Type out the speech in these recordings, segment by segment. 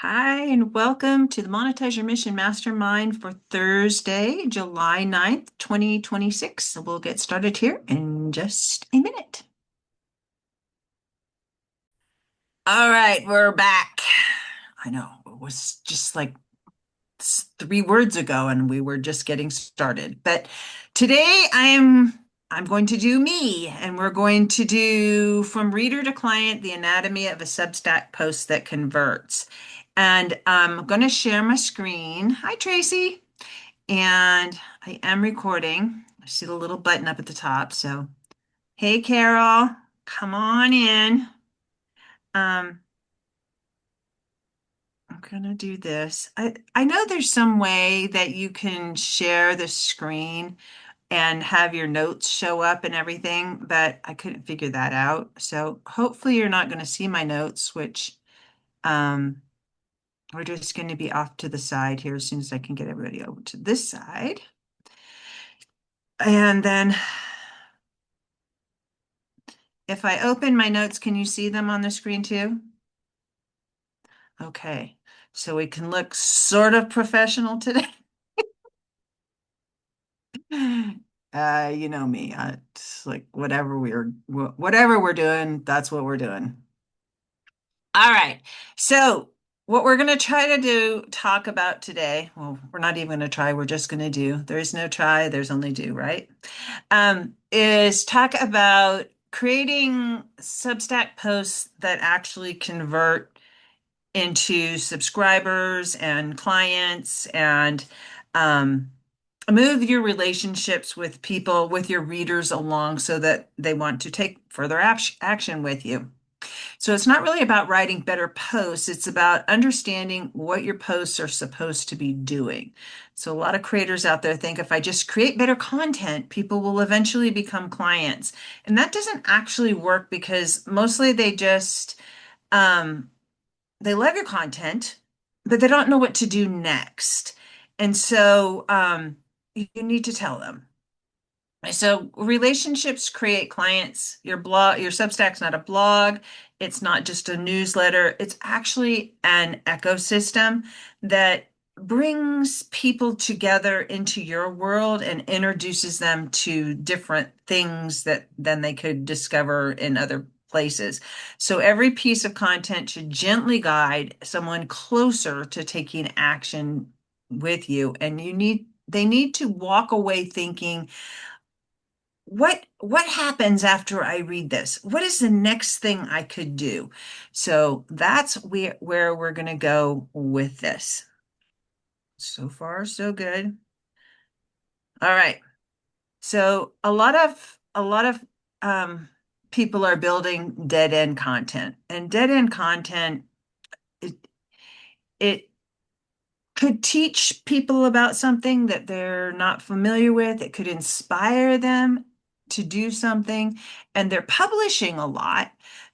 Hi, and welcome to the Monetize Your Mission Mastermind for Thursday, July 9th, 2026. We'll get started here in just a minute. All right, we're back. I know it was just like 3 words ago and we were just getting started. But today I'm going to do me, and we're going to do from reader to client, the anatomy of a Substack post that converts. And I'm going to share my screen. Hi, Tracy. And I am recording. I see the little button up at the top. So, hey, Carol, come on in. Um, I'm gonna do this. I know there's some way that you can share the screen and have your notes show up and everything, but I couldn't figure that out. So hopefully you're not going to see my notes, which um, we're just going to be off to the side here as soon as I can get everybody over to this side. And then if I open my notes, can you see them on the screen too? Okay, so we can look sort of professional today. You know me. It's like whatever we're doing, that's what we're doing. All right. So what we're going to try to talk about today, well, we're not even going to try, we're just going to do. There is no try, there's only do, right? Is talk about creating Substack posts that actually convert into subscribers and clients, and um, move your relationships with people, with your readers along so that they want to take further action with you. So it's not really about writing better posts, it's about understanding what your posts are supposed to be doing. So a lot of creators out there think if I just create better content, people will eventually become clients. And that doesn't actually work because mostly um, they love your content, but they don't know what to do next. And so you need to tell them. So relationships create clients. Your Substack's not a blog. It's not just a newsletter. It's actually an ecosystem that brings people together into your world and introduces them to different things that then they could discover in other places. So every piece of content should gently guide someone closer to taking action with you. And they need to walk away thinking, what happens after I read this? What is the next thing I could do? So that's where we're going to go with this. So far, so good. All right. So a lot of um, people are building dead end content, and dead end content it, it could teach people about something that they're not familiar with. It could inspire them to do something, and they're publishing a lot,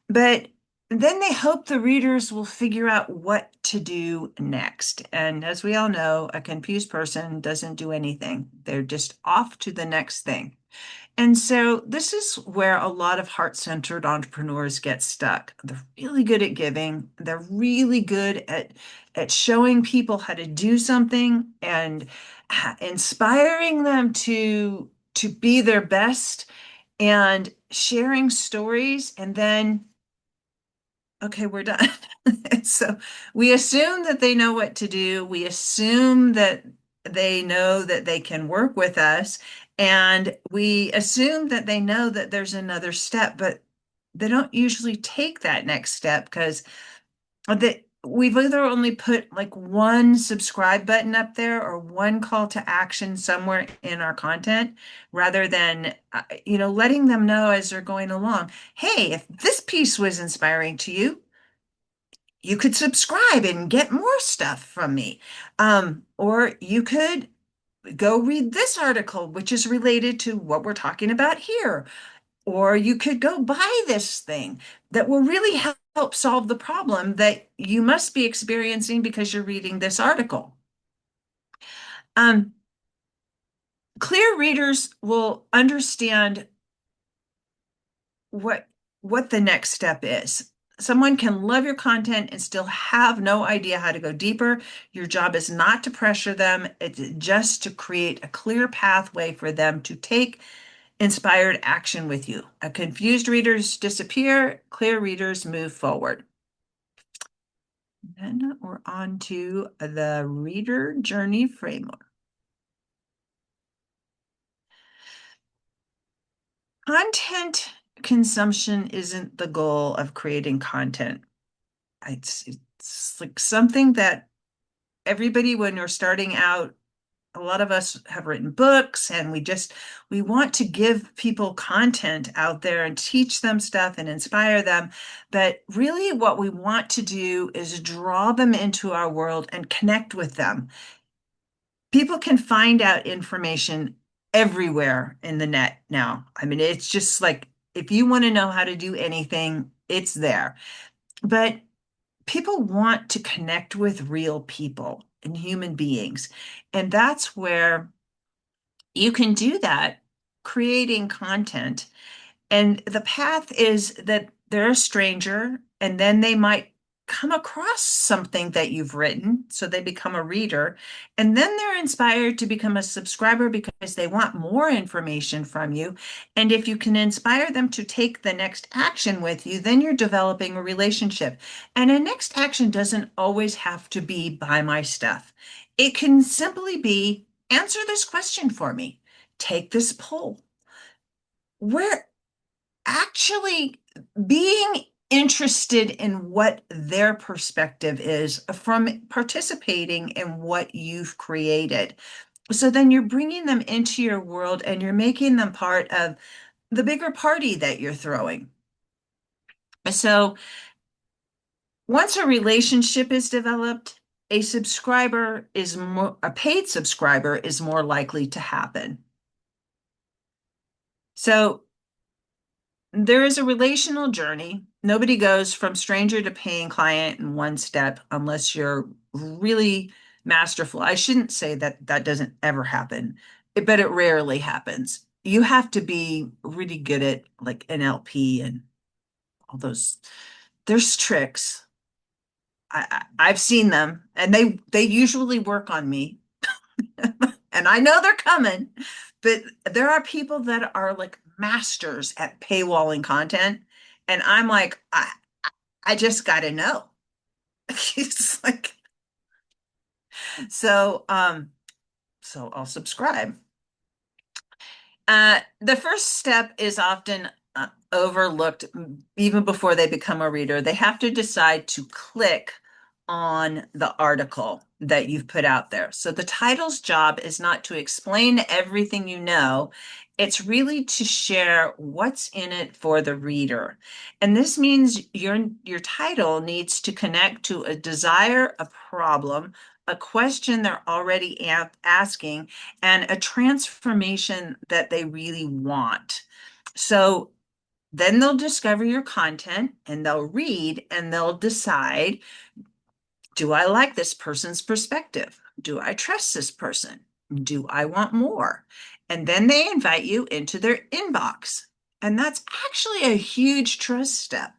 but then they hope the readers will figure out what to do next. And as we all know, a confused person doesn't do anything. They're just off to the next thing. And so this is where a lot of heart-centered entrepreneurs get stuck. They're really good at giving. They're really good at showing people how to do something and inspiring them to be their best and sharing stories. And then, okay, we're done. So we assume that they know what to do. We assume that they know that they can work with us. And we assume that they know that there's another step, but they don't usually take that next step because we've either only put like one subscribe button up there or one call to action somewhere in our content rather than letting them know as they're going along, hey, if this piece was inspiring to you, you could subscribe and get more stuff from me. Or you could go read this article, which is related to what we're talking about here. Or you could go buy this thing that will really help solve the problem that you must be experiencing because you're reading this article. Um, Clear readers will understand what what the next step is. someone can love your content and still have no idea how to go deeper. Your job is not to pressure them, it's just to create a clear pathway for them to take inspired action with you. A confused readers disappear, clear readers move forward. Then we're on to the reader journey framework. Content consumption isn't the goal of creating content. It's like something that everybody, when we're starting out, a lot of us have written books and we want to give people content out there and teach them stuff and inspire them. But really what we want to do is draw them into our world and connect with them. People can find out information everywhere in the net now. I mean, it's just like if you want to know how to do anything, it's there. But people want to connect with real people and human beings. And that's where you can do that, creating content. And the path is that they're a stranger, and then they might come across something that you've written, so they become a reader, and then they're inspired to become a subscriber because they want more information from you. And if you can inspire them to take the next action with you, then you're developing a relationship. And a next action doesn't always have to be buy my stuff. It can simply be answer this question for me, take this poll. Where actually being interested in what their perspective is from participating in what you've created. So then you're bringing them into your world and you're making them part of the bigger party that you're throwing. So once a relationship is developed, a paid subscriber is more likely to happen. So there is a relational journey. Nobody goes from stranger to paying client in one step unless you're really masterful. I shouldn't say that that doesn't ever happen, but it rarely happens. You have to be really good at like NLP and all those. There's tricks. I've seen them, and they usually work on me. And I know they're coming, but there are people that are like masters at paywalling content. And I'm like, I just got to know. It's like, so, so I'll subscribe. The first step is often overlooked even before they become a reader. They have to decide to click on the article that you've put out there. So the title's job is not to explain everything you know. It's really to share what's in it for the reader. And this means your title needs to connect to a desire, a problem, a question they're already asking, and a transformation that they really want. So then they'll discover your content and they'll read and they'll decide, do I like this person's perspective? Do I trust this person? Do I want more? And then they invite you into their inbox. And that's actually a huge trust step.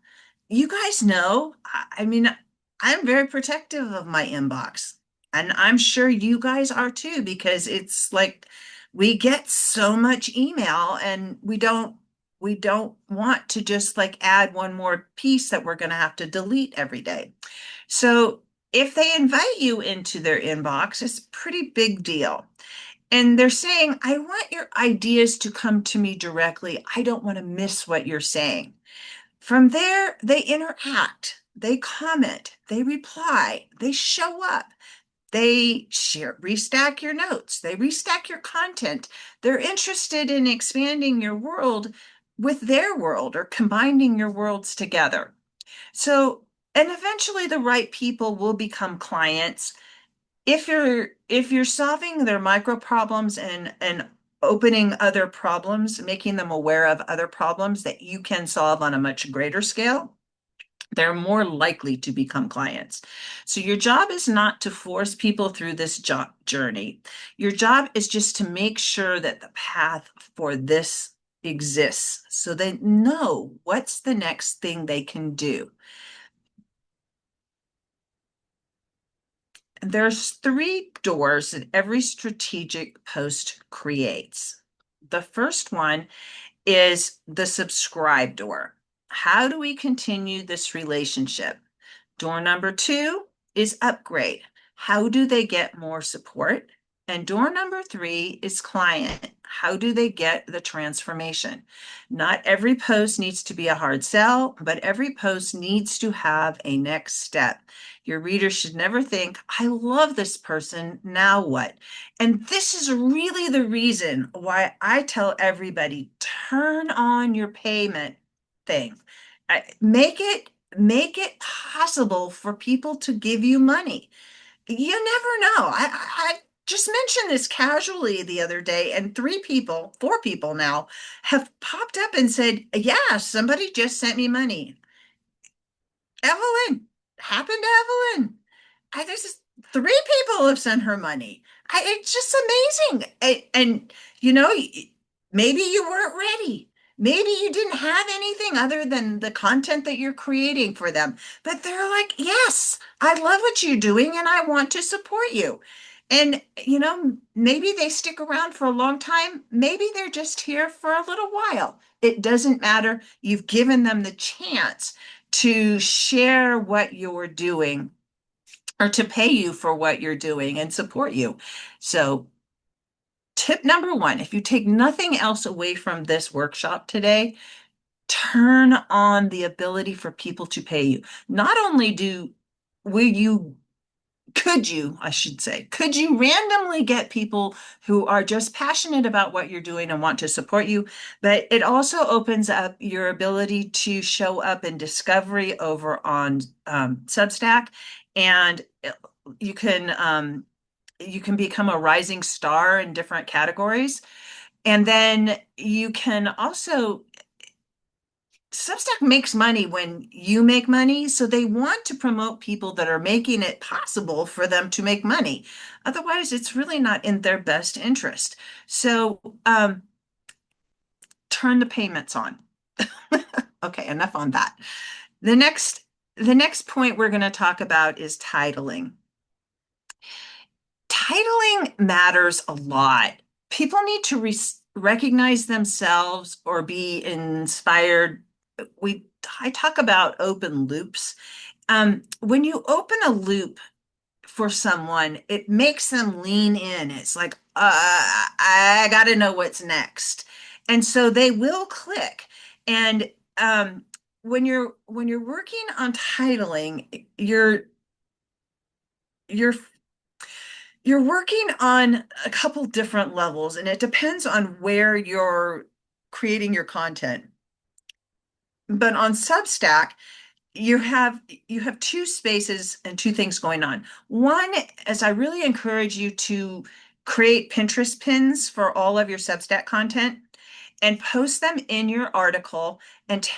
You guys know, I mean, I'm very protective of my inbox. And I'm sure you guys are too, because it's like we get so much email and we don't want to just like add one more piece that we're going to have to delete every day. So if they invite you into their inbox, it's a pretty big deal. And they're saying, I want your ideas to come to me directly. I don't want to miss what you're saying. From there, they interact, they comment, they reply, they show up, they share, restack your notes, they restack your content. They're interested in expanding your world with their world or combining your worlds together. So, and eventually the right people will become clients. If you're solving their micro problems and opening other problems, making them aware of other problems that you can solve on a much greater scale, they're more likely to become clients. So your job is not to force people through this journey. Your job is just to make sure that the path for this exists so they know what's the next thing they can do. There's three doors that every strategic post creates. The first one is the subscribe door. How do we continue this relationship? Door number two is upgrade. How do they get more support? And door number three is client. How do they get the transformation? Not every post needs to be a hard sell, but every post needs to have a next step. Your reader should never think, I love this person, now what? And this is really the reason why I tell everybody, turn on your payment thing. Make it possible for people to give you money. You never know. I just mentioned this casually the other day, and four people now have popped up and said, yeah, somebody just sent me money. Evelyn, happened to Evelyn. There's just three people have sent her money. It's just amazing. And, you know, maybe you weren't ready. Maybe you didn't have anything other than the content that you're creating for them. But they're like, yes, I love what you're doing and I want to support you. And, you know, maybe they stick around for a long time. Maybe they're just here for a little while. It doesn't matter. You've given them the chance to share what you're doing or to pay you for what you're doing and support you. So, tip number one, if you take nothing else away from this workshop today, turn on the ability for people to pay you. Not only will you I should say, could you randomly get people who are just passionate about what you're doing and want to support you? But it also opens up your ability to show up in discovery over on Substack, and you can you can become a rising star in different categories. And then you can also Substack makes money when you make money, so they want to promote people that are making it possible for them to make money. Otherwise, it's really not in their best interest. So, turn the payments on. Okay, enough on that. The next, the next point we're going to talk about is titling. Titling matters a lot. People need to recognize themselves or be inspired. I talk about open loops. When you open a loop for someone, it makes them lean in. It's like, I got to know what's next, and so they will click. And when you're working on titling, you're you're working on a couple different levels, and it depends on where you're creating your content. But on Substack, you have you have two spaces and two things going on. One is I really encourage you to create Pinterest pins for all of your Substack content and post them in your article and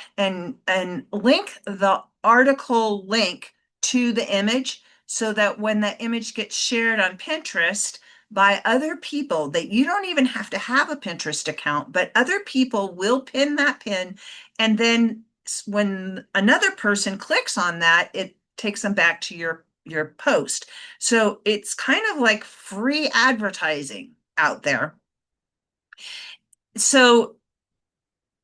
link the article link to the image so that when that image gets shared on Pinterest by other people that you don't even have to have a Pinterest account, but other people will pin that pin, and then when another person clicks on that, it takes them back to your post. So it's kind of like free advertising out there. So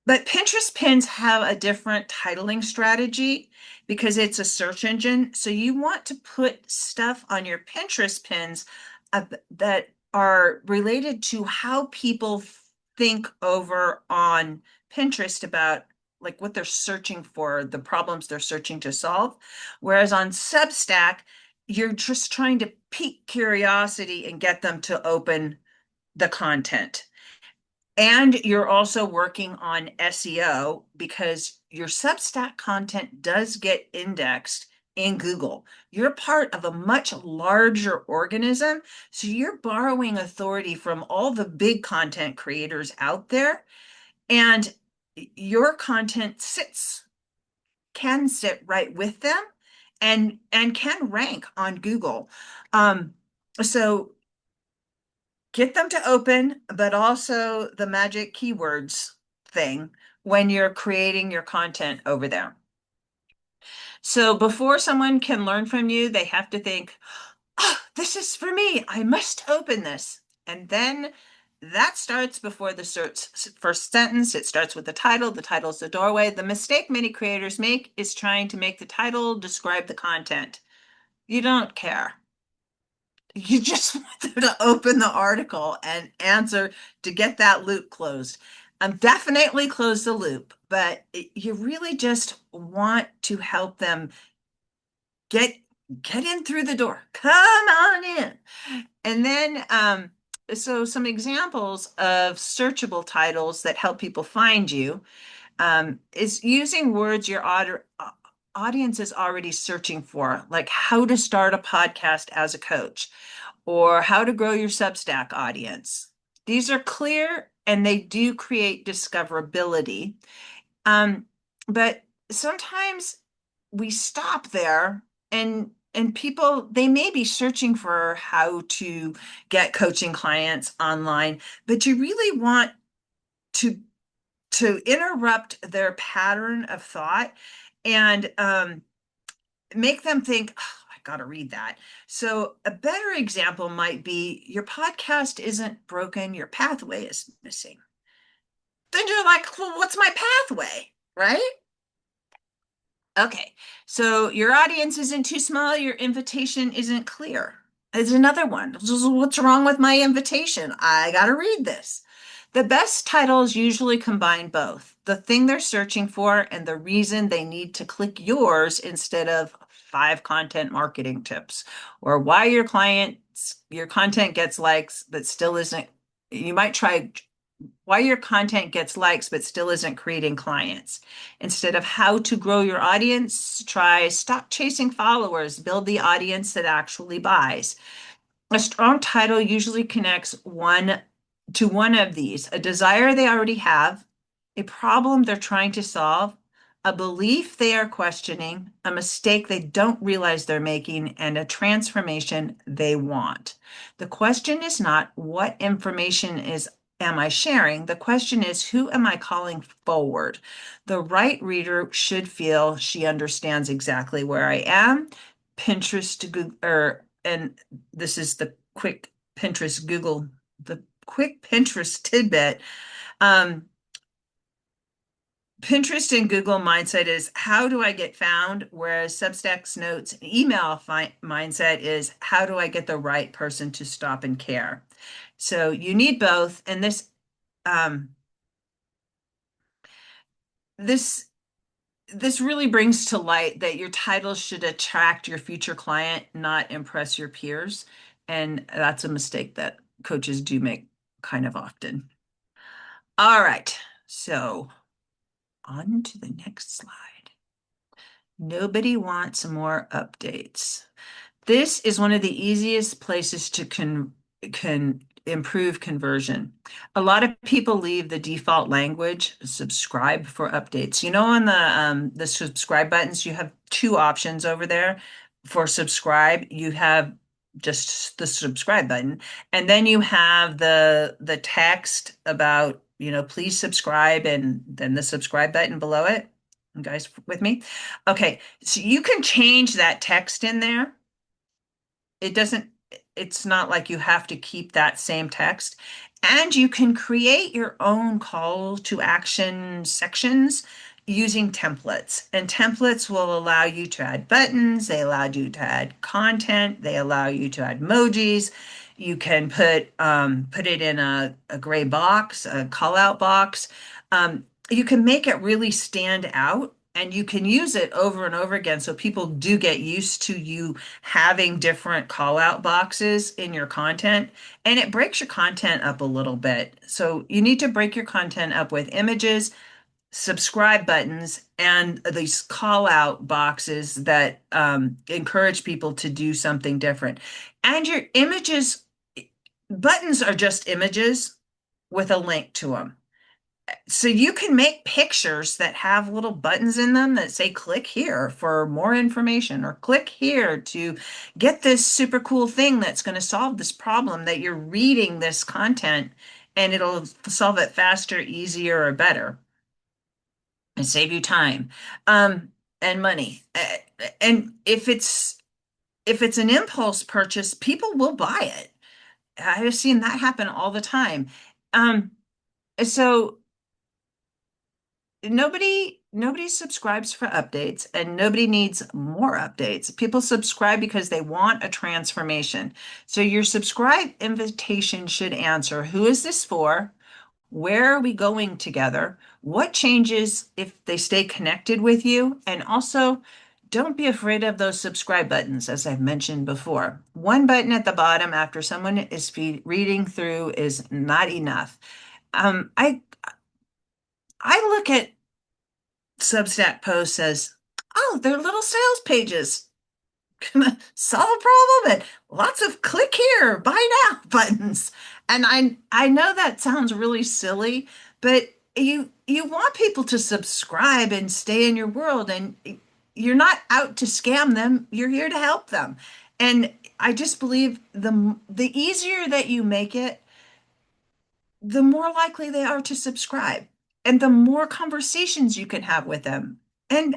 but Pinterest pins have a different titling strategy because it's a search engine. So you want to put stuff on your Pinterest pins that are related to how people think over on Pinterest about like what they're searching for, the problems they're searching to solve. Whereas on Substack, you're just trying to pique curiosity and get them to open the content. And you're also working on SEO because your Substack content does get indexed in Google. You're part of a much larger organism, so you're borrowing authority from all the big content creators out there, and your content can sit right with them and can rank on Google. So get them to open, but also the magic keywords thing when you're creating your content over there. So before someone can learn from you, they have to think, oh, this is for me. I must open this. And then that starts before the first sentence. It starts with the title. The title is the doorway. The mistake many creators make is trying to make the title describe the content. You don't care. You just want them to open the article and answer to get that loop closed. Definitely close the loop, but you really just want to help them get get in through the door. Come on in. And then so some examples of searchable titles that help people find you is using words your audience is already searching for, like how to start a podcast as a coach or how to grow your Substack audience. These are clear and they do create discoverability. Um, but sometimes we stop there and people they may be searching for how to get coaching clients online, but you really want to interrupt their pattern of thought and make them think, oh, I got to read that. So a better example might be your podcast isn't broken, your pathway is missing. Then you're like, well, what's my pathway? Right? Okay, so your audience isn't too small, your invitation isn't clear. It's another one. What's wrong with my invitation? I got to read this. The best titles usually combine both the thing they're searching for and the reason they need to click yours instead of five content marketing tips or why your content gets likes but still isn't. You might try why your content gets likes but still isn't creating clients. Instead of how to grow your audience, try stop chasing followers, build the audience that actually buys. A strong title usually connects one of these, a desire they already have, a problem they're trying to solve, a belief they are questioning, a mistake they don't realize they're making, and a transformation they want. The question is not what information is am I sharing? The question is who am I calling forward? The right reader should feel she understands exactly where I am. Pinterest to Google, and this is the quick Pinterest tidbit. Um, Pinterest and Google mindset is how do I get found? Whereas Substack's notes and email mindset is how do I get the right person to stop and care? So you need both. And um, this this really brings to light that your title should attract your future client, not impress your peers. And that's a mistake that coaches do make kind of often. All right, so on to the next slide. Nobody wants more updates. This is one of the easiest places to can improve conversion. A lot of people leave the default language, subscribe for updates. You know, on the subscribe buttons, you have two options over there. For subscribe, you have just the subscribe button, and then you have the text about, please subscribe, and then the subscribe button below it. You guys with me? Okay, so you can change that text in there. It doesn't, it's not like you have to keep that same text. And you can create your own call to action sections using templates. And templates will allow you to add buttons, they allow you to add content, they allow you to add emojis. You can put it in a gray box, a call out box. You can make it really stand out and you can use it over and over again so people do get used to you having different call out boxes in your content, and it breaks your content up a little bit. So you need to break your content up with images, subscribe buttons, and these call out boxes that encourage people to do something different. And your images, buttons are just images with a link to them. So you can make pictures that have little buttons in them that say click here for more information or click here to get this super cool thing that's going to solve this problem that you're reading this content and it'll solve it faster, easier, or better and save you time and money. And if it's if it's an impulse purchase, people will buy it. I've seen that happen all the time. Um, so nobody subscribes for updates and nobody needs more updates. People subscribe because they want a transformation. So your subscribe invitation should answer, who is this for? Where are we going together? What changes if they stay connected with you? And also, don't be afraid of those subscribe buttons, as I've mentioned before. One button at the bottom after someone is reading through is not enough. I look at Substack posts as, oh, they're little sales pages. Gonna solve a problem and lots of click here, buy now buttons. And I know that sounds really silly, but you want people to subscribe and stay in your world, and you're not out to scam them. You're here to help them. And I just believe the easier that you make it, the more likely they are to subscribe and the more conversations you can have with them. And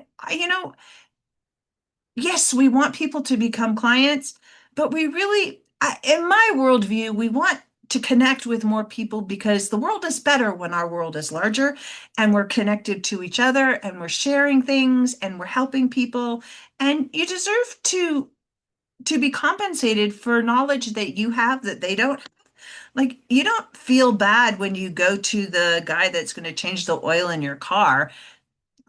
yes, we want people to become clients, but we really, in my worldview, we want to connect with more people because the world is better when our world is larger and we're connected to each other and we're sharing things and we're helping people. And you deserve to be compensated for knowledge that you have that they don't. Like, you don't feel bad when you go to the guy that's going to change the oil in your car.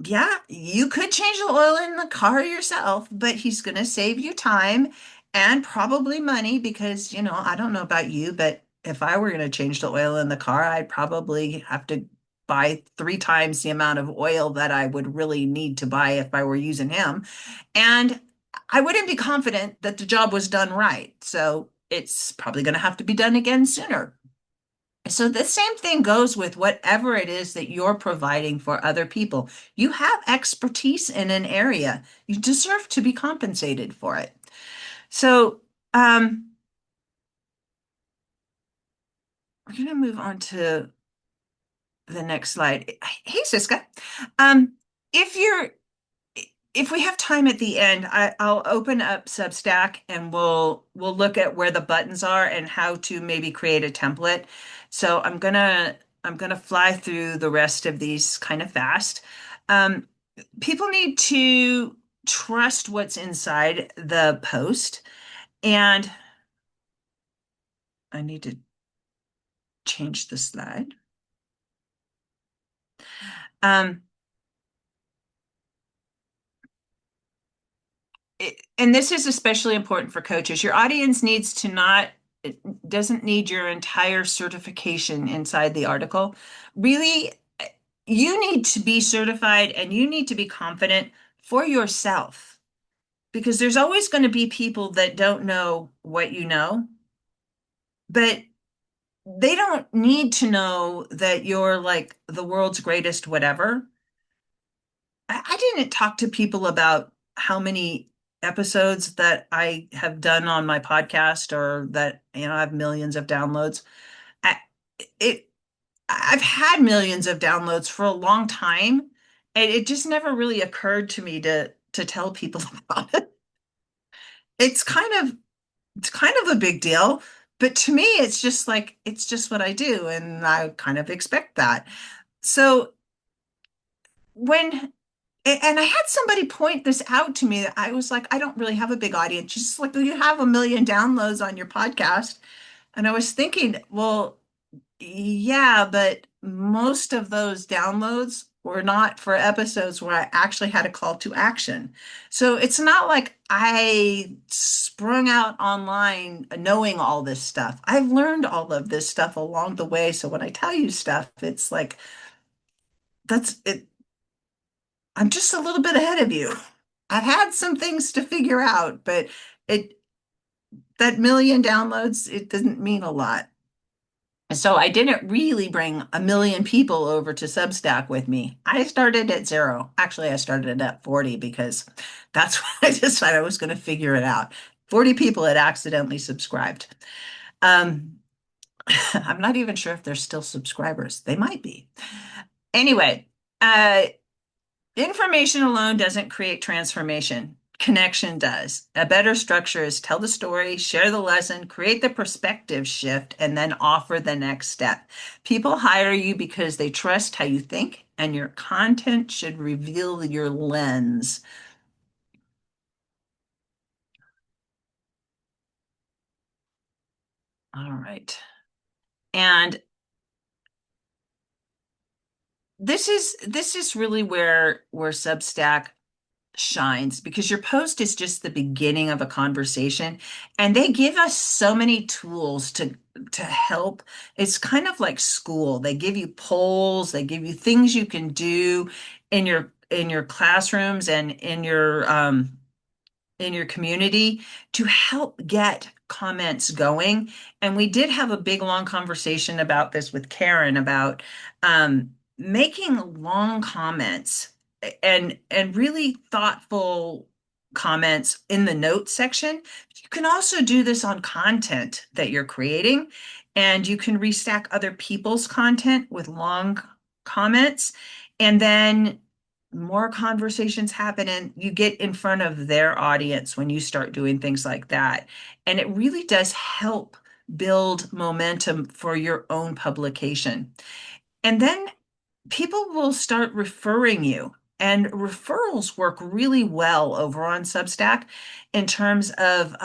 Yeah, you could change the oil in the car yourself, but he's going to save you time and probably money because, I don't know about you, but if I were going to change the oil in the car, I'd probably have to buy 3 times the amount of oil that I would really need to buy if I were using him. And I wouldn't be confident that the job was done right. So it's probably going to have to be done again sooner. So the same thing goes with whatever it is that you're providing for other people. You have expertise in an area. You deserve to be compensated for it. So we're going to move on to the next slide. Hey, Siska. Um, if you're if we have time at the end, I'll open up Substack and we'll look at where the buttons are and how to maybe create a template. So I'm gonna fly through the rest of these kind of fast. Um, People need to trust what's inside the post, and I need to change the slide. Um, and this is especially important for coaches. Your audience needs to not, it doesn't need your entire certification inside the article. Really, you need to be certified and you need to be confident for yourself because there's always going to be people that don't know what you know, but they don't need to know that you're like the world's greatest whatever. I didn't talk to people about how many episodes that I have done on my podcast or that, I have millions of downloads. I, it, I've had millions of downloads for a long time, and it just never really occurred to me to tell people about it. It's kind of it's kind of a big deal, but to me, it's just like it's just what I do, and I kind of expect that. So when and I had somebody point this out to me that I was like, I don't really have a big audience. She's just like, well, you have 1 million downloads on your podcast. And I was thinking, well, yeah, but most of those downloads were not for episodes where I actually had a call to action. So it's not like I sprung out online knowing all this stuff. I've learned all of this stuff along the way. So when I tell you stuff, it's like, that's it. I'm just a little bit ahead of you. I've had some things to figure out, but it that 1 million downloads, it doesn't mean a lot. So I didn't really bring 1 million people over to Substack with me. I started at 0. Actually, I started at 40 because that's what I decided I was going to figure it out. 40 people had accidentally subscribed. Um, I'm not even sure if they're still subscribers. They might be. Anyway, information alone doesn't create transformation. connection does. A better structure is tell the story, share the lesson, create the perspective shift, and then offer the next step. People hire you because they trust how you think, and your content should reveal your lens. All right. And this is really where Substack shines because your post is just the beginning of a conversation, and they give us so many tools to help. It's kind of like school. They give you polls, they give you things you can do in your classrooms and in your community to help get comments going. And we did have a big, long conversation about this with Karen about making long comments and really thoughtful comments in the notes section. You can also do this on content that you're creating, and you can restack other people's content with long comments. And then more conversations happen and you get in front of their audience when you start doing things like that. And it really does help build momentum for your own publication. And then people will start referring you. And referrals work really well over on Substack in terms of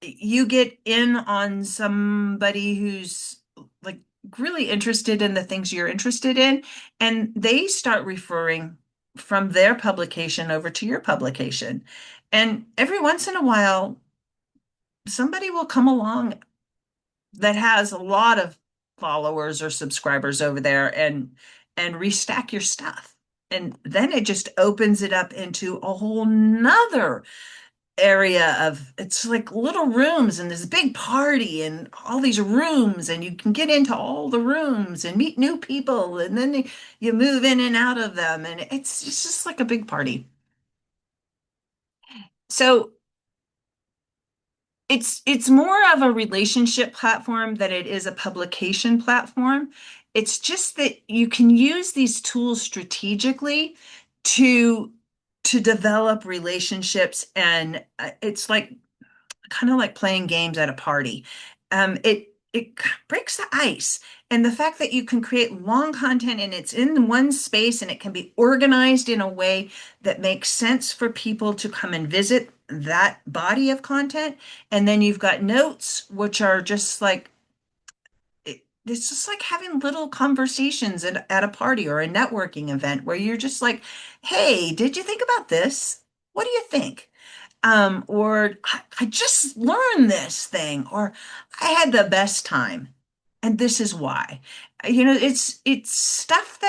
you get in on somebody who's like really interested in the things you're interested in, and they start referring from their publication over to your publication. And every once in a while, somebody will come along that has a lot of followers or subscribers over there and restack your stuff. And then it just opens it up into a whole nother area of it's like little rooms and this big party and all these rooms and you can get into all the rooms and meet new people and then you move in and out of them and it's just like a big party. So it's more of a relationship platform than it is a publication platform. It's just that you can use these tools strategically to to develop relationships and it's like kind of like playing games at a party. It breaks the ice. And the fact that you can create long content and it's in one space and it can be organized in a way that makes sense for people to come and visit that body of content. And then you've got notes, which are just like it's just like having little conversations at a party or a networking event where you're just like, hey, did you think about this? What do you think? Or I just learned this thing, or I had the best time, and this is why. It's stuff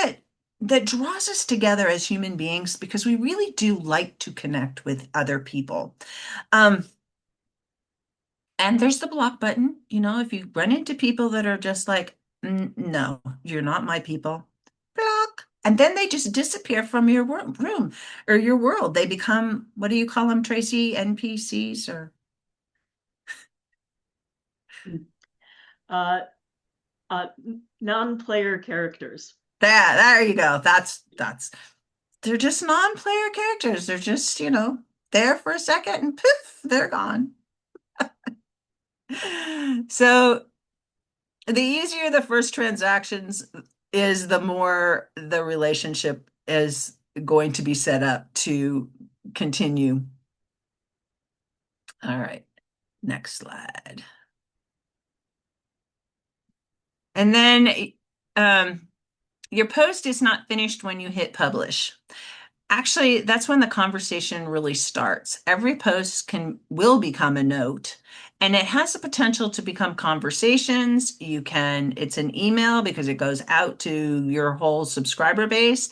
that draws us together as human beings because we really do like to connect with other people. Um, and there's the block button. If you run into people that are just like, No, you're not my people, block. And then they just disappear from your room or your world. They become, what do you call them, Tracy? NPCs or uh, uh, non-player characters. that. There you go. That's they're just non-player characters. They're just, there for a second and poof, they're gone. So the easier the first transactions is, the more the relationship is going to be set up to continue. All right, next slide. And then your post is not finished when you hit publish. Actually, that's when the conversation really starts. Every post will become a note, and it has the potential to become conversations. It's an email because it goes out to your whole subscriber base.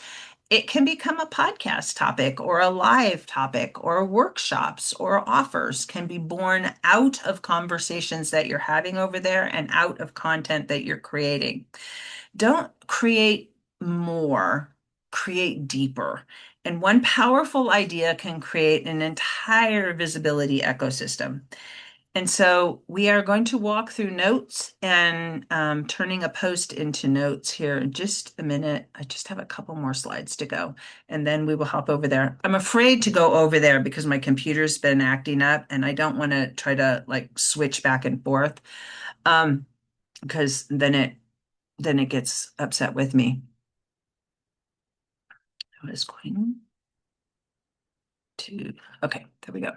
It can become a podcast topic or a live topic or workshops or offers can be born out of conversations that you're having over there and out of content that you're creating. Don't create more, create deeper. And one powerful idea can create an entire visibility ecosystem. And so we are going to walk through notes and turning a post into notes here in just a minute. I just have a couple more slides to go, and then we will hop over there. I'm afraid to go over there because my computer's been acting up, and I don't want to try to like switch back and forth um, because then it gets upset with me. I was going to, okay, there we go.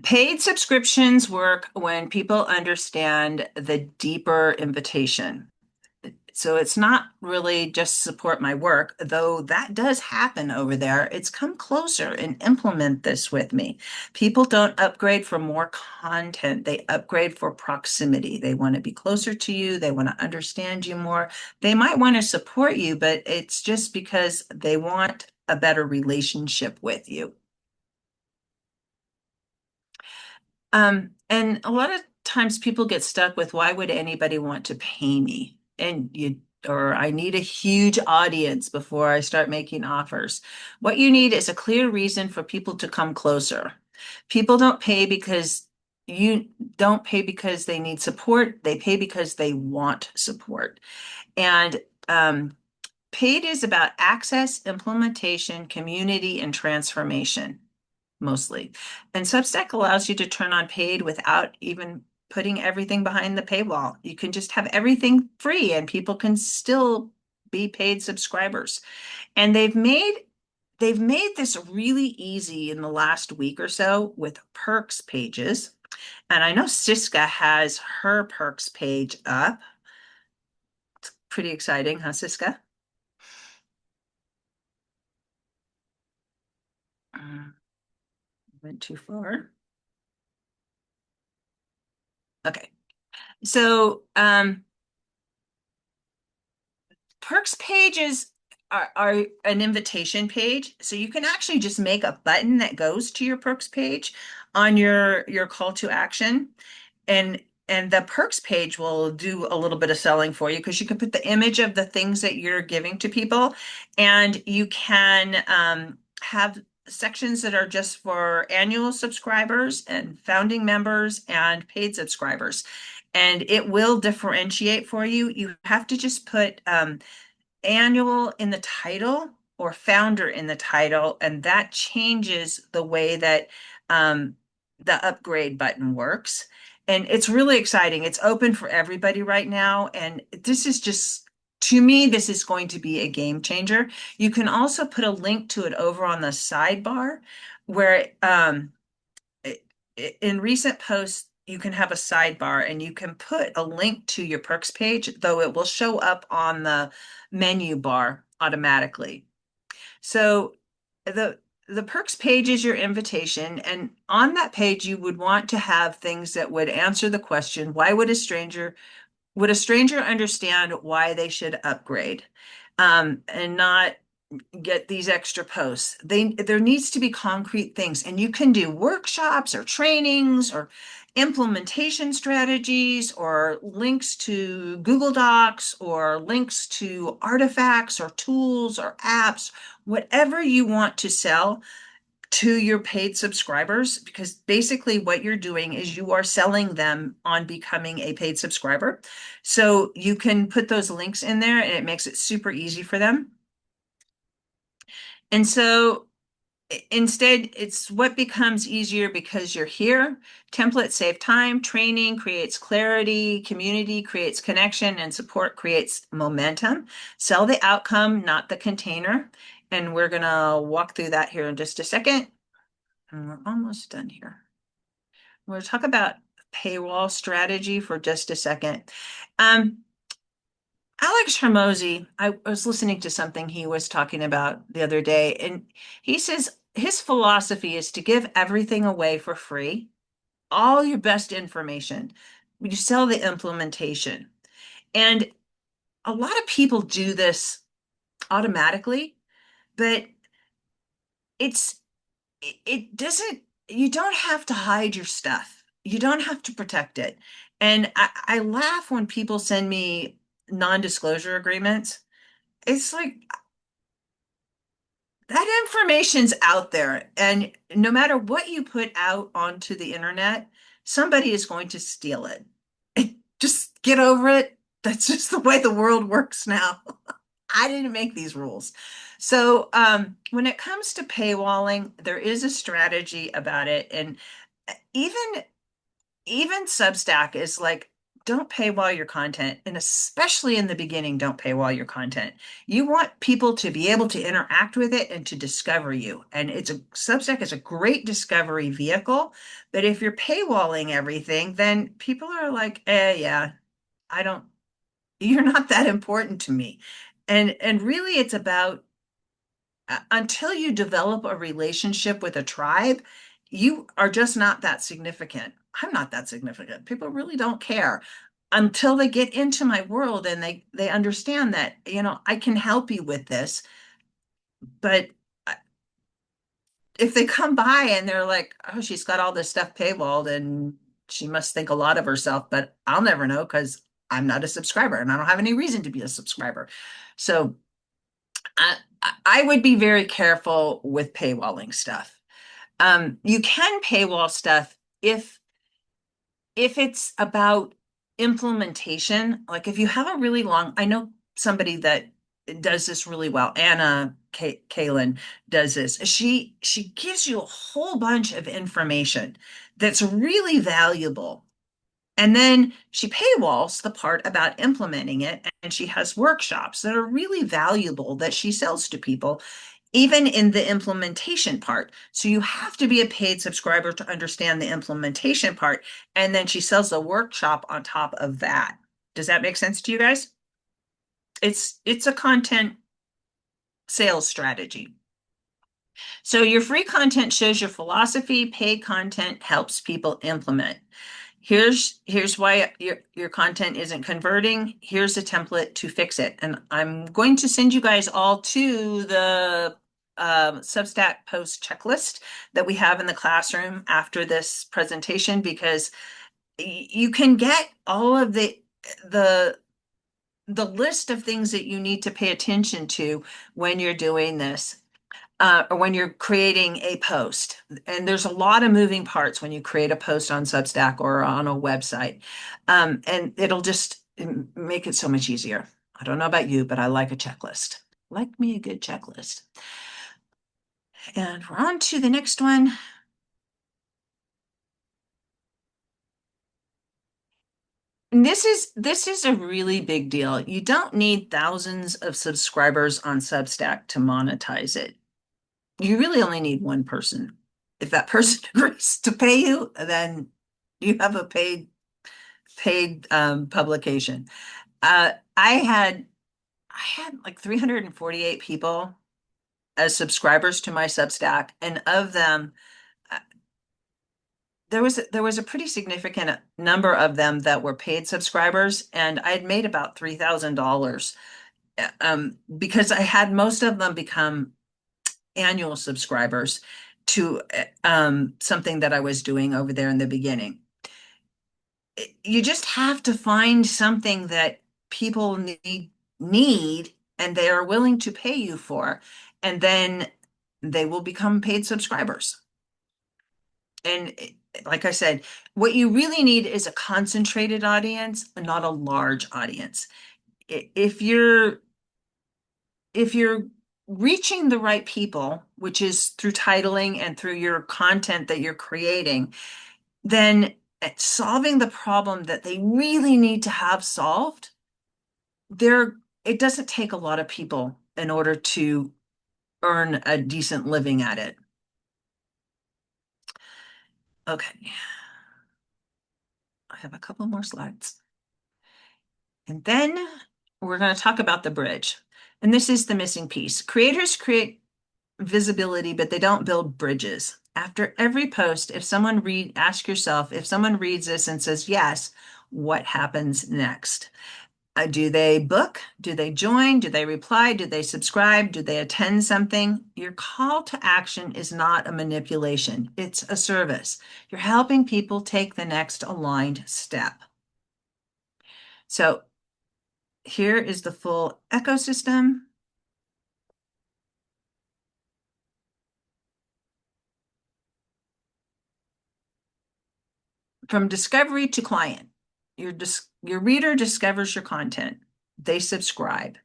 Paid subscriptions work when people understand the deeper invitation. So it's not really just support my work, though that does happen over there. It's come closer and implement this with me. People don't upgrade for more content, they upgrade for proximity. They want to be closer to you, they want to understand you more. They might want to support you, but it's just because they want a better relationship with you. And a lot of times people get stuck with why would anybody want to pay me? Or I need a huge audience before I start making offers. What you need is a clear reason for people to come closer. People don't pay because you don't pay because they need support. They pay because they want support. And paid is about access, implementation, community, and transformation mostly. And Substack allows you to turn on paid without even putting everything behind the paywall. You can just have everything free and people can still be paid subscribers. And they've made this really easy in the last week or so with perks pages. And I know Siska has her perks page up. Pretty exciting, huh, Siska? Went too far. Okay. So, perks pages are an invitation page. So you can actually just make a button that goes to your perks page on your call to action. And and the perks page will do a little bit of selling for you because you can put the image of the things that you're giving to people, and you can have sections that are just for annual subscribers and founding members and paid subscribers. And it will differentiate for you. You have to just put annual in the title or founder in the title, and that changes the way that um, the upgrade button works. And it's really exciting. It's open for everybody right now. And this is just, to me, this is going to be a game changer. You can also put a link to it over on the sidebar where in recent posts, you can have a sidebar and you can put a link to your perks page, though it will show up on the menu bar automatically. So the the perks page is your invitation, and on that page you would want to have things that would answer the question, why would a stranger understand why they should upgrade? And not get these extra posts. There needs to be concrete things, and you can do workshops or trainings or implementation strategies or links to Google Docs or links to artifacts or tools or apps, whatever you want to sell to your paid subscribers, because basically what you're doing is you are selling them on becoming a paid subscriber. So you can put those links in there and it makes it super easy for them. And so instead, it's what becomes easier because you're here. Templates save time, training creates clarity, community creates connection, and support creates momentum. Sell the outcome, not the container. And we're going to walk through that here in just a second. And we're almost done here. We'll talk about paywall strategy for just a second. Um, Alex Hermosi, I was listening to something he was talking about the other day, and he says his philosophy is to give everything away for free, all your best information. You sell the implementation. And a lot of people do this automatically, but it's it doesn't, you don't have to hide your stuff. You don't have to protect it. And I laugh when people send me non-disclosure agreements. It's like That information's out there. And no matter what you put out onto the internet, somebody is going to steal it. Just get over it. That's just the way the world works now. I didn't make these rules. So, when it comes to paywalling, there is a strategy about it. And even even Substack is like, don't paywall your content. And especially in the beginning, don't paywall your content. You want people to be able to interact with it and to discover you. And Substack is a great discovery vehicle. But if you're paywalling everything, then people are like, yeah, I don't, you're not that important to me. And really it's about until you develop a relationship with a tribe, you are just not that significant. I'm not that significant. People really don't care until they get into my world and they understand that, I can help you with this. But if they come by and they're like, oh, she's got all this stuff paywalled and she must think a lot of herself, but I'll never know because I'm not a subscriber and I don't have any reason to be a subscriber. So I, I would be very careful with paywalling stuff. You can paywall stuff if it's about implementation. Like if you have a really long, I know somebody that does this really well. Anna Kalin does this. She gives you a whole bunch of information that's really valuable. And then she paywalls the part about implementing it, and she has workshops that are really valuable that she sells to people even in the implementation part. So you have to be a paid subscriber to understand the implementation part. And then she sells a workshop on top of that. Does that make sense to you guys? It's a content sales strategy. So your free content shows your philosophy, paid content helps people implement. Here's why your content isn't converting. Here's a template to fix it. And I'm going to send you guys all to the Substack post checklist that we have in the classroom after this presentation because you can get all of the the list of things that you need to pay attention to when you're doing this or when you're creating a post. And there's a lot of moving parts when you create a post on Substack or on a website. And it'll just make it so much easier. I don't know about you, but I like a checklist. Like me a good checklist. And we're on to the next one. And this is a really big deal. You don't need thousands of subscribers on Substack to monetize it. You really only need one person. If that person agrees to pay you, then you have a paid publication. I had like 348 people as subscribers to my Substack, and of them, uh, there was a pretty significant number of them that were paid subscribers, and I had made about $3,000 because I had most of them become annual subscribers to something that I was doing over there in the beginning. You just have to find something that people need and they are willing to pay you for, and then they will become paid subscribers. And like I said, what you really need is a concentrated audience, not a large audience. If you're reaching the right people, which is through titling and through your content that you're creating, then solving the problem that they really need to have solved, there it doesn't take a lot of people in order to earn a decent living at it. Okay, I have a couple more slides. And then we're going to talk about the bridge. And this is the missing piece. Creators create visibility, but they don't build bridges. After every post, ask yourself, if someone reads this and says yes, what happens next? Do they book? Do they join? Do they reply? Do they subscribe? Do they attend something? Your call to action is not a manipulation, it's a service. You're helping people take the next aligned step. So here is the full ecosystem. from discovery to client. Your reader discovers your content. They subscribe.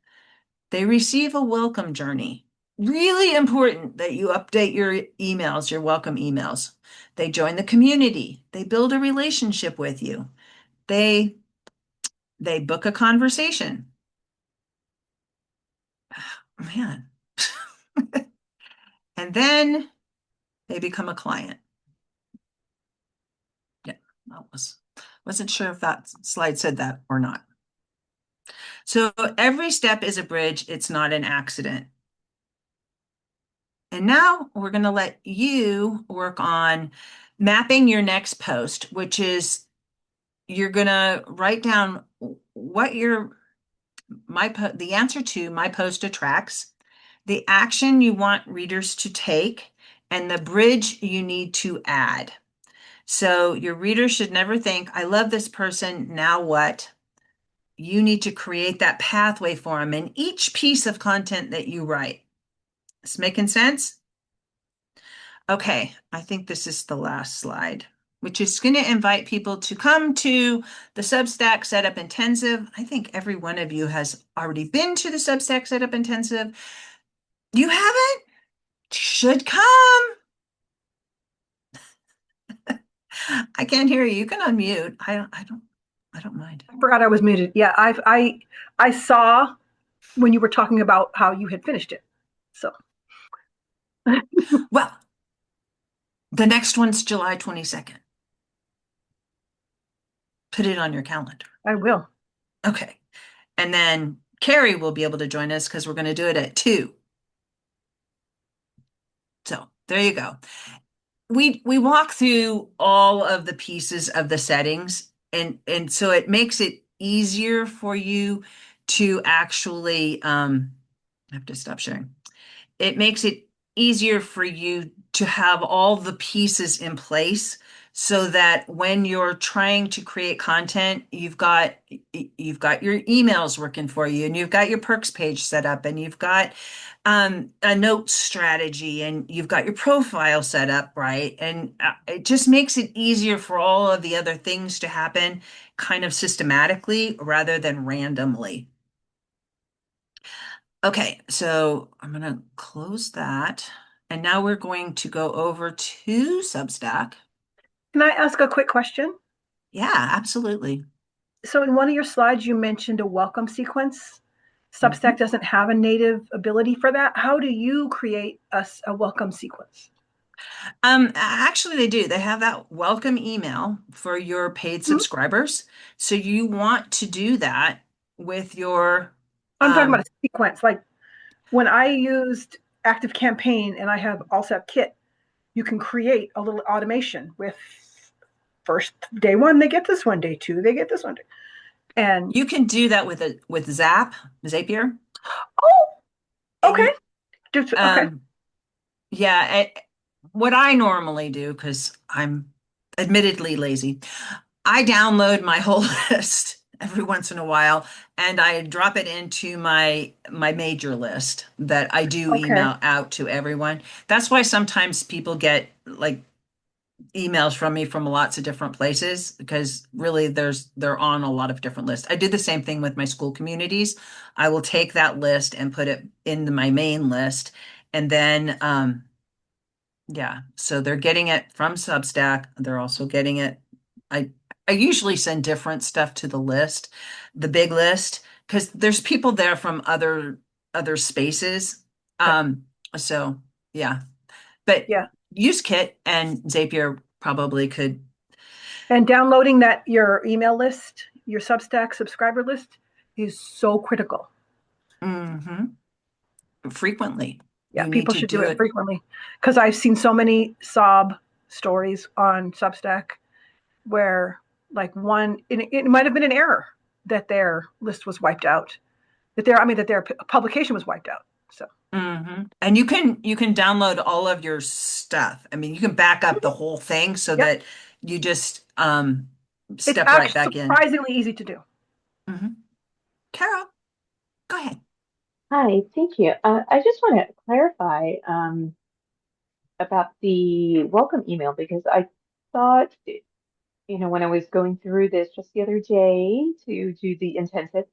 They receive a welcome journey. Really important that you update your emails, your welcome emails. They join the community. They build a relationship with you. They they book a conversation. Man. And then they become a client. Yeah, that wasn't sure if that slide said that or not. So every step is a bridge. It's not an accident. And now we're going to let you work on mapping your next post, which is you're going to write down what the answer to my post attracts, the action you want readers to take, and the bridge you need to add. So your reader should never think, I love this person, now what? You need to create that pathway for them in each piece of content that you write. Is making sense? Okay, I think this is the last slide, which is going to invite people to come to the Substack Setup Intensive. I think every one of you has already been to the Substack Setup Intensive. You haven't? Should come. I can't hear you. You can unmute. I don't mind. I forgot I was muted. Yeah, I saw when you were talking about how you had finished it. So Well, the next one's July 22nd. Put it on your calendar. I will. Okay. And then Carrie will be able to join us because we're going to do it at 2. So there you go. We walk through all of the pieces of the settings, and so it makes it easier for you to actually I have to stop sharing. It makes it easier for you to have all the pieces in place so that when you're trying to create content, you've got your emails working for you, and you've got your perks page set up, and you've got a note strategy, and you've got your profile set up, right? And it just makes it easier for all of the other things to happen kind of systematically rather than randomly. Okay, so I'm going to close that. And now we're going to go over to Substack. Can I ask a quick question? Yeah, absolutely. So in one of your slides, you mentioned a welcome sequence. Substack Mhm. doesn't have a native ability for that. How do you create a welcome sequence? Actually, they do. They have that welcome email for your paid Hmm? subscribers. So you want to do that with your I'm talking about um, a sequence. Like when I used Active Campaign and I have also have Kit, you can create a little automation with first day one, they get this one, day two, they get this one. And you can do that with Zapier. oh, okay. And Just okay. um, yeah, what I normally do, because I'm admittedly lazy, I download my whole list every once in a while and I drop it into my major list that I do Okay. email out to everyone. That's why sometimes people get like emails from me from lots of different places because really they're on a lot of different lists. I do the same thing with my school communities. I will take that list and put it into my main list, and then yeah, so they're getting it from Substack. They're also getting it. I I usually send different stuff to the list, the big list, because there's people there from other spaces. Okay. Um, so yeah, but Yeah. use Kit and Zapier probably could. And downloading that your email list, your Substack subscriber list is so critical. Mhm. Frequently. Yeah, You need people to should do do it it. frequently because I've seen so many sob stories on Substack where like one it might have been an error that their list was wiped out, that their publication was wiped out. So And you can download all of your stuff. I mean, you can back up the whole thing so yep, that you just it's step right actually back in. surprisingly easy to do. Mhm. Carol, go ahead. Hi, thank you. I just want to clarify about the welcome email because I thought when I was going through this just the other day to do the intensive,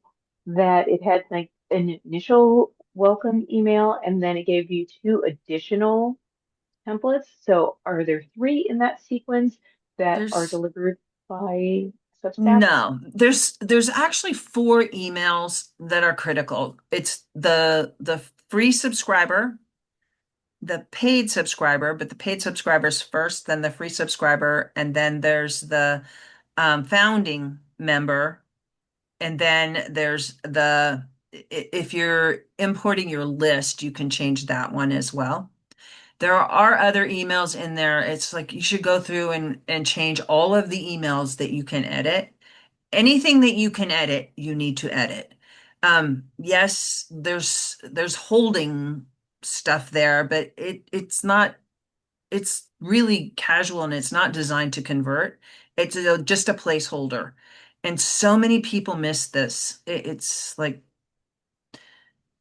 that it had like an initial welcome email and then it gave you two additional templates. So are there three in that sequence that are There's delivered by Substack? no, there's actually four emails that are critical. It's the free subscriber, the paid subscriber, but the paid subscriber's first, then the free subscriber, and then there's the founding member, and then there's if you're importing your list, you can change that one as well. There are other emails in there. It's like you should go through and change all of the emails that you can edit. Anything that you can edit, you need to edit. Yes, there's holding stuff there, but it's really casual and it's not designed to convert. It's just a placeholder. And so many people miss this. It's like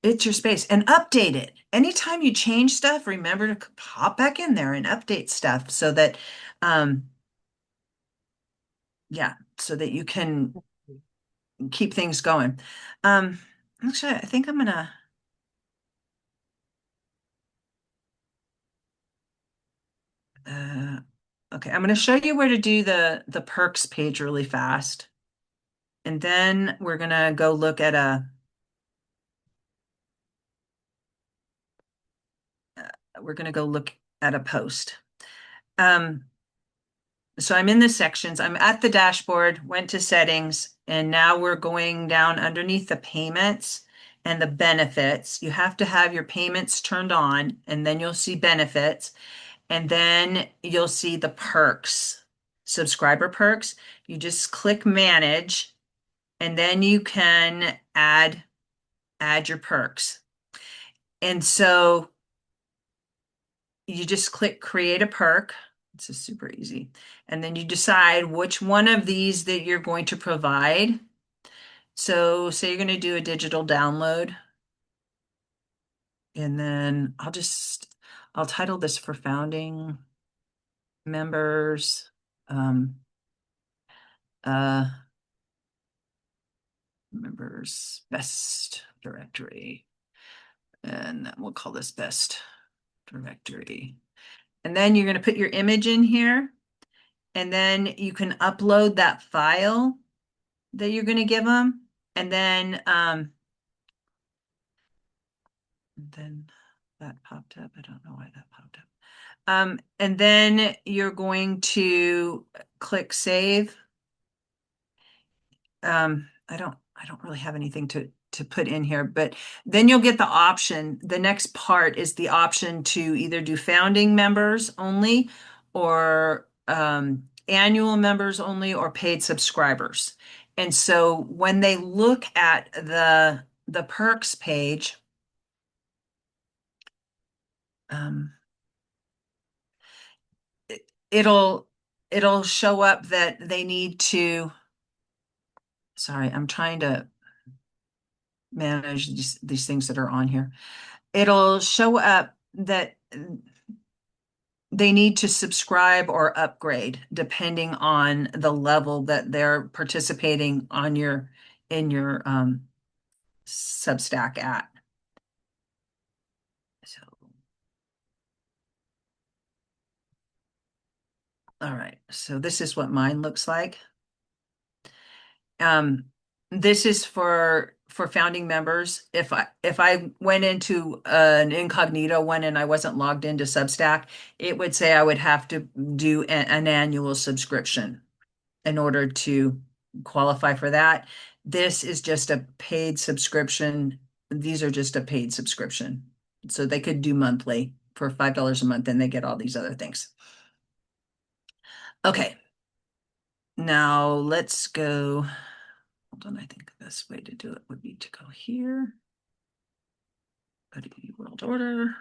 it's your space and update it. Anytime you change stuff, remember to pop back in there and update stuff so that um yeah, so that you can keep things going. Um, Actually, I think I'm gonna, uh, okay, I'm gonna show you where to do the perks page really fast. And then we're gonna go look at we're gonna go look at a post. Um, so I'm in the sections, I'm at the dashboard, went to settings, and now we're going down underneath the payments and the benefits. You have to have your payments turned on, and then you'll see benefits. And then you'll see the perks, subscriber perks. You just click manage, and then you can add your perks. And so you just click create a perk. This is super easy. And then you decide which one of these that you're going to provide. So say you're going to do a digital download, and then I'll title this for founding members. Um, uh, Members best directory. And we'll call this best directory. And then you're going to put your image in here. And then you can upload that file that you're going to give them. And then that popped up. I don't know why that popped up. And then you're going to click save. I don't really have anything to put in here, but then you'll get the option. The next part is the option to either do founding members only or annual members only or paid subscribers. And so when they look at the perks page, um, it'll it'll show up that they need to, sorry, I'm trying to manage these things that are on here. It'll show up that they need to subscribe or upgrade depending on the level that they're participating on your in your Substack at. So, all right. So this is what mine looks like. Um, this is for founding members. If I went into an incognito one and I wasn't logged into Substack, it would say I would have to do an annual subscription in order to qualify for that. This is just a paid subscription. These are just a paid subscription. So they could do monthly for $5 a month and they get all these other things. Okay. Now let's go. Hold on, I think the best way to do it would be to go here, go to world order.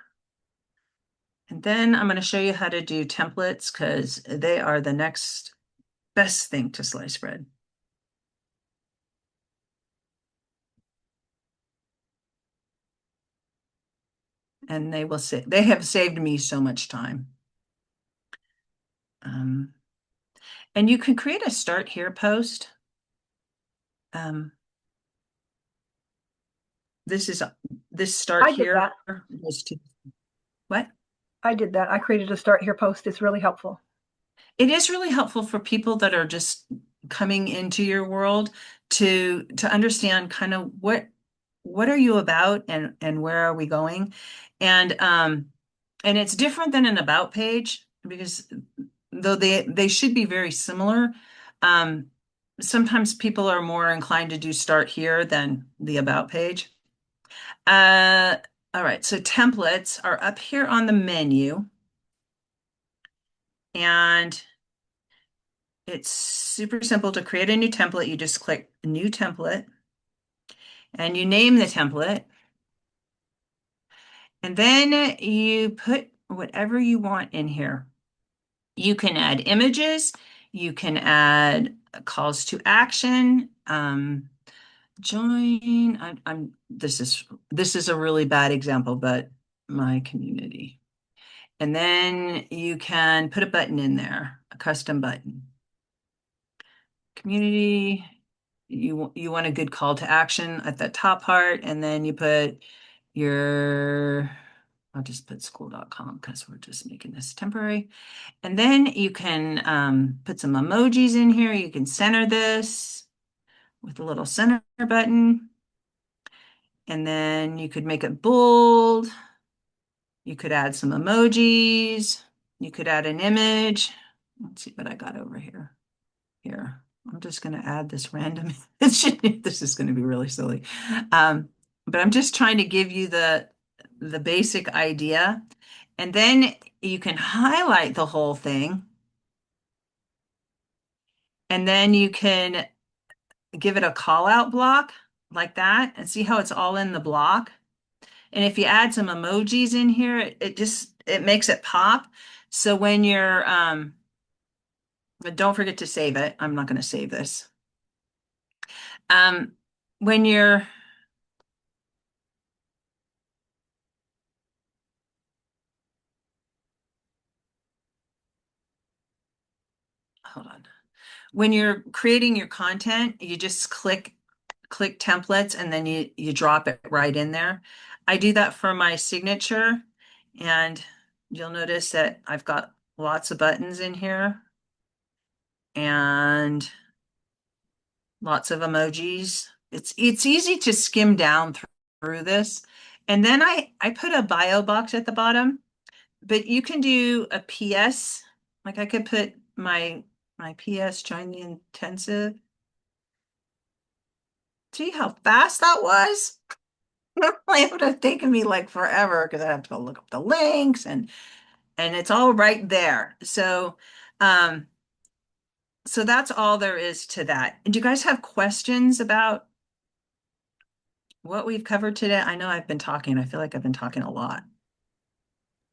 And then I'm going to show you how to do templates because they are the next best thing to slice bread. And they have saved me so much time. And you can create a start here post. This start I did here that. goes to what? I did that. I created a start here post. It's really helpful. It is really helpful for people that are just coming into your world to understand kind of what are you about and where are we going? And it's different than an about page because though they should be very similar, um, sometimes people are more inclined to do start here than the about page. Uh, all right, so templates are up here on the menu, and it's super simple to create a new template. You just click new template and you name the template, and then you put whatever you want in here. You can add images, you can add calls to action, join. This is a really bad example, but my community. And then you can put a button in there, a custom button. Community, you want a good call to action at the top part, and then you put your, I'll just put school.com because we're just making this temporary. And then you can put some emojis in here. You can center this with a little center button. And then you could make it bold. You could add some emojis. You could add an image. Let's see what I got over here. Here, I'm just going to add this random. This is going to be really silly. But I'm just trying to give you the basic idea. And then you can highlight the whole thing. And then you can give it a call out block like that and see how it's all in the block. And if you add some emojis in here, it makes it pop. So when you're but don't forget to save it. I'm not going to save this. Um, when you're hold on. When you're creating your content, you just click templates and then you drop it right in there. I do that for my signature, and you'll notice that I've got lots of buttons in here and lots of emojis. It's easy to skim down through this. And then I put a bio box at the bottom, but you can do a PS. Like I could put my PS join the intensive. See how fast that was? It would have taken me like forever because I have to go look up the links and it's all right there. Um so that's all there is to that. And do you guys have questions about what we've covered today? I know I've been talking. I feel like I've been talking a lot.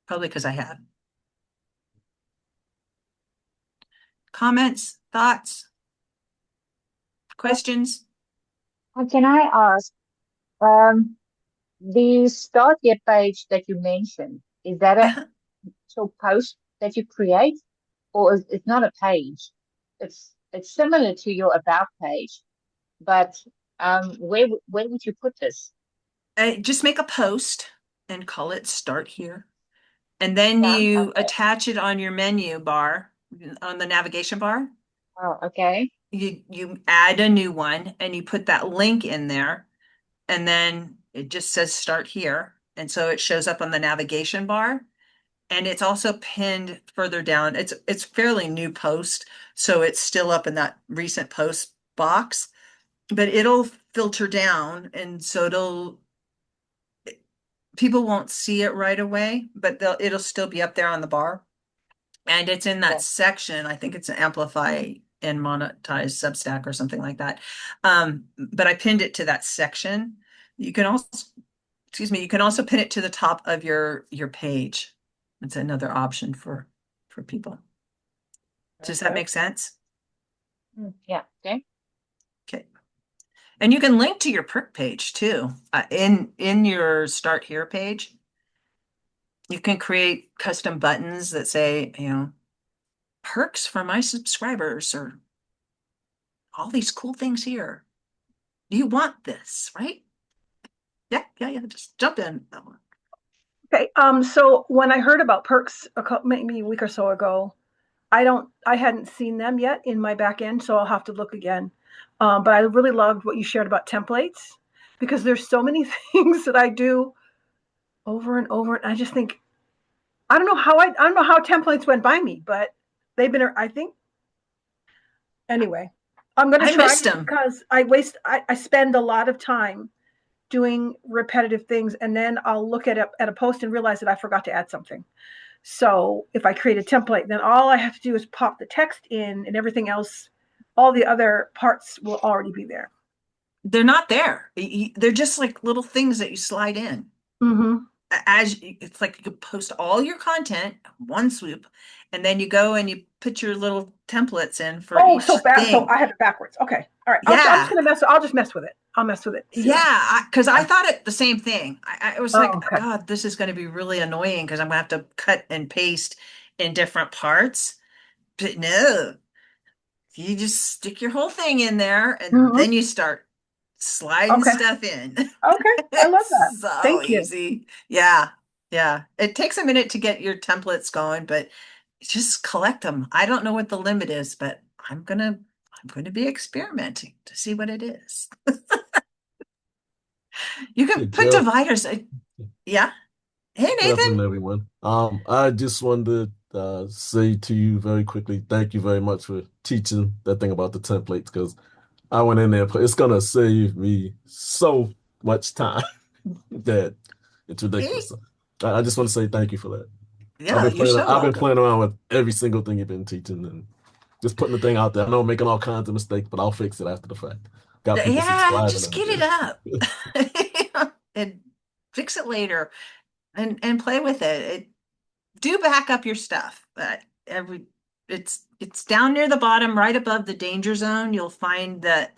Probably because I have. Comments, thoughts, questions? Can I ask, um, the start here page that you mentioned, is that a actual post that you create, or is it's not a page? It's similar to your about page, but where would you put this? Just make a post and call it start here. And then Yeah. you Okay. attach it on your menu bar, on the navigation bar. Oh, okay. You add a new one and you put that link in there, and then it just says start here. And so it shows up on the navigation bar. And it's also pinned further down. It's fairly new post, so it's still up in that recent post box, but it'll filter down, and so people won't see it right away, but it'll still be up there on the bar. And it's in that Yeah. section. I think it's Amplify and Monetize Substack or something like that. But I pinned it to that section. You can also, excuse me, you can also pin it to the top of your page. It's another option for people. Does that Okay. make sense? Yeah. Okay. Okay. And you can link to your perk page too. In your Start Here page, you can create custom buttons that say, perks for my subscribers or all these cool things here. Do you want this, right? Yeah, yeah, yeah. Just jump in. Okay. So when I heard about perks maybe a week or so ago, I hadn't seen them yet in my back end, so I'll have to look again. But I really loved what you shared about templates because there's so many things that I do over and over, and I just think I don't know how templates went by me, but they've been, I think, anyway. I'm going to I try missed it them. because I spend a lot of time doing repetitive things, and then I'll look at a post and realize that I forgot to add something. So if I create a template, then all I have to do is pop the text in, and everything else, all the other parts will already be there. They're not there. They're just like little things that you slide in. Mm-hmm. As it's like you could post all your content one swoop, and then you go and you put your little templates in for Oh, each so bad. So thing. I have it backwards. Okay. All right. I'm just Yeah, gonna mess. I'll just mess with it. I'll mess with it. See what yeah. Because I happens. thought it the same thing. I was Oh, like, okay. God, this is going to be really annoying because I'm gonna have to cut and paste in different parts. But no, you just stick your whole thing in there, and Mm-hmm. then you start sliding Okay. stuff in. Okay. I love that. It's so Thank you. easy. Yeah. Yeah. It takes a minute to get your templates going, but just collect them. I don't know what the limit is, but I'm gonna be experimenting to see what it is. You can Hey, put Jeff. dividers. Yeah. Hey, Good afternoon, Nathan. everyone. I just wanted to say to you very quickly, thank you very much for teaching that thing about the templates because I went in there, it's gonna save me so much time that it's Hey. ridiculous. So I just want to say thank you for that. Yeah, you're so I've been welcome. playing around with every single thing you've been teaching and just putting the thing out there. I know I'm making all kinds of mistakes, but I'll fix it after the fact. Got people Yeah, subscribing just and get it everything. up and fix it later and play with it. Do back up your stuff. Every it's down near the bottom, right above the danger zone. You'll find the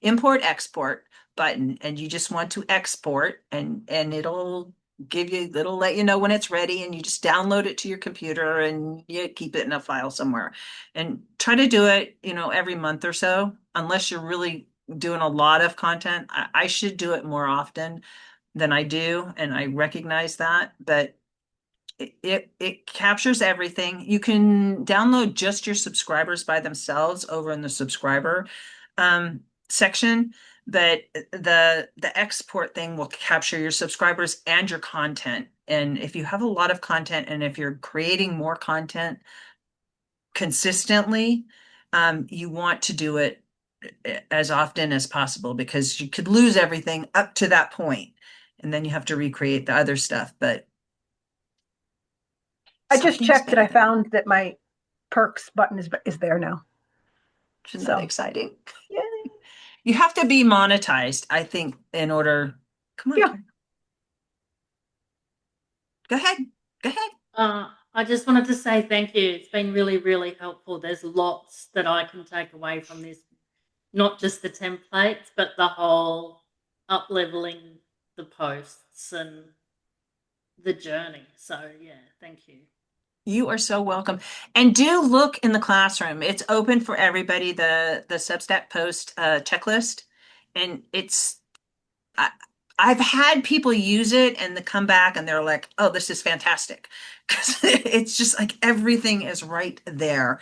import export button, and you just want to export, and it'll let you know when it's ready, and you just download it to your computer and you keep it in a file somewhere. And try to do it, every month or so, unless you're really doing a lot of content. I should do it more often than I do, and I recognize that, but it captures everything. You can download just your subscribers by themselves over in the subscriber section, but the export thing will capture your subscribers and your content. And if you have a lot of content and if you're creating more content consistently, you want to do it as often as possible because you could lose everything up to that point, and then you have to recreate the other stuff. But I just something's checked that better I than none. found that my perks button is there now. Isn't that So exciting? Yay. You have to be monetized, I think, in order. Come on, yeah. Karen. Go ahead. Go ahead. I just wanted to say thank you. It's been really, really helpful. There's lots that I can take away from this, not just the templates, but the whole up leveling the posts and the journey. So yeah, thank you. You are so welcome. And do look in the classroom. It's open for everybody, the Substack post checklist. And I, I've had people use it and they come back and they're like, oh, this is fantastic. Because it's just like everything is right there.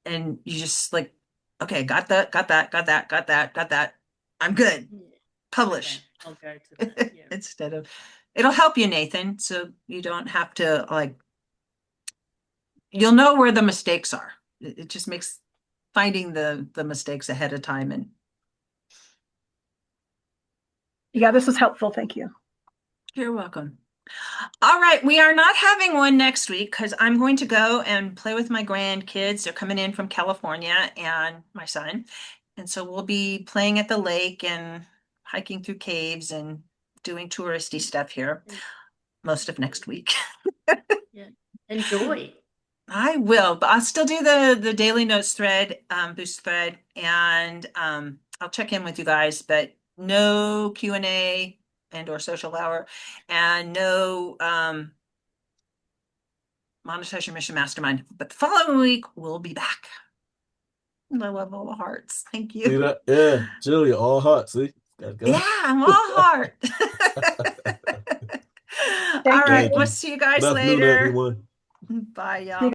And you just like, okay, got that, got that, got that, got that, got that. I'm good. Yeah. Okay, Publish. I'll go to that. Yeah. Instead of, it'll help you, Nathan, so you don't have to like, you'll know where the mistakes are. It just makes finding the mistakes ahead of time. And Yeah, this was helpful. Thank you. you're welcome. All right, we are not having one next week because I'm going to go and play with my grandkids. They're coming in from California and my son. And so we'll be playing at the lake and hiking through caves and doing touristy stuff here most of next week. Yeah. Enjoy. I will, but I'll still do the daily notes thread, boost thread, and I'll check in with you guys, but no Q&A and or social hour, and no Monetize Your Mission Mastermind. But the following week, we'll be back. I love all the hearts. Thank See you. that? Yeah, Julia, all heart. See, gotta go. Yeah, I'm all heart. All Thank right, Thank you. we'll you. see you Good guys afternoon, later. everyone. Bye, See you y'all.